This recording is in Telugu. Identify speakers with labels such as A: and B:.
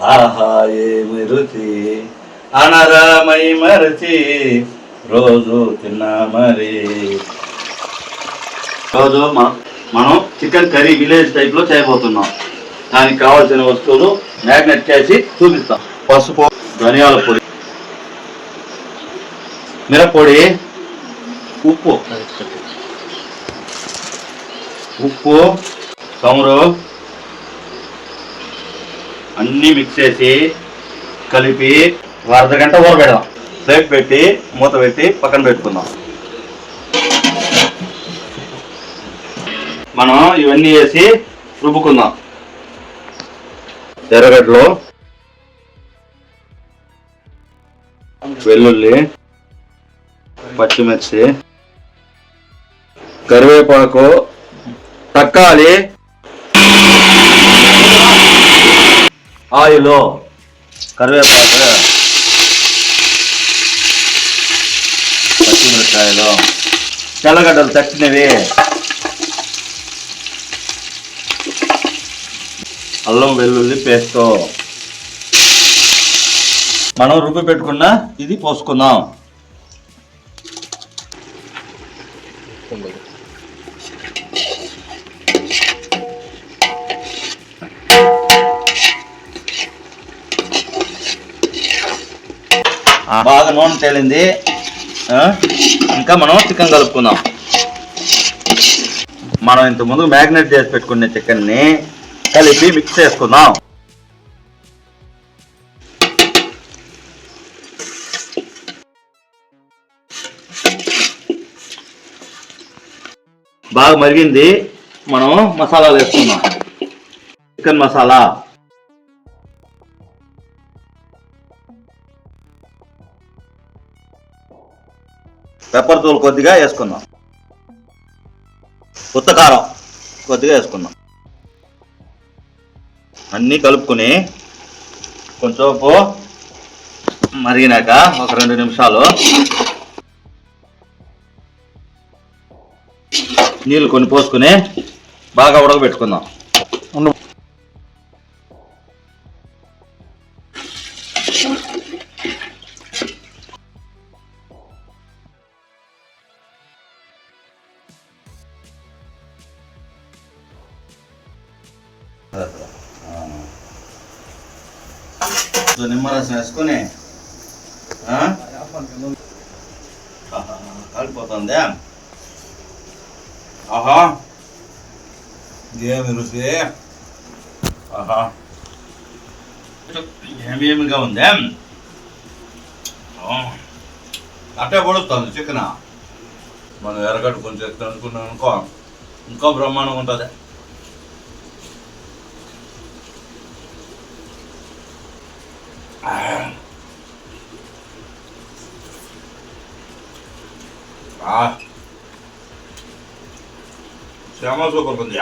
A: ఆహా ఏమి రుచి అనరామై మరచి రోజు తిన్నా మరి. రోజు మనం చికెన్ కర్రీ విలేజ్ టైప్లో చేయబోతున్నాం. దానికి కావాల్సిన వస్తువులు మ్యాగ్నెట్ చేసి చూపిస్తాం. పసుపు, ధనియాల పొడి, మిరప్పొడి, ఉప్పు, చమురు అన్నీ మిక్స్ చేసి కలిపి అర్ధగంట ఊరబెడదాం. ప్లేట్ పెట్టి మూత పెట్టి పక్కన పెట్టుకుందాం. మనం ఇవన్నీ వేసి రుబ్బుకుందాం. ఎర్రగడ్డలు, వెల్లుల్లి, పచ్చిమిర్చి, కరివేపాకు, తక్కాలి, ఆయిల్, కరివేపాకు, పచ్చిమిరపకాయలు, తెల్లగడ్డలు తట్టినవి, అల్లం వెల్లుల్లి పేస్ట్, మనం రుబ్బి పెట్టుకున్న ఇది పోసుకుందాం. బాగా నూనె తేలింది. ఇంకా మనం చికెన్ కలుపుకుందాం. మనం ఇంతకుముందు మ్యాగ్నేట్ చేసి పెట్టుకునే చికెన్ని కలిపి మిక్స్ చేసుకుందాం. బాగా మరిగింది. మనం మసాలాలు వేసుకుందాం. చికెన్ మసాలా, పెప్పర్ తూలు కొద్దిగా వేసుకుందాం. ఉత్తకారం కొద్దిగా వేసుకుందాం. అన్నీ కలుపుకొని కొంచెం మరిగినాక ఒక 2 నిమిషాలు నీళ్ళు కొన్ని పోసుకొని బాగా ఉడకబెట్టుకుందాం. నిమ్మరసం వేసుకొని కలిపోతుంది. ఆహా ఏమి రుచి, ఆహా ఏమేమిగా ఉంది. అట్టే పడుతుంది చికెన్. మనం ఎర్రగడ్డ కొంచెం ఎత్తున అనుకున్నాం అనుకో ఇంకో బ్రహ్మాండంగా ఉంటుంది. శ్యామ సూపర్ ఉంది.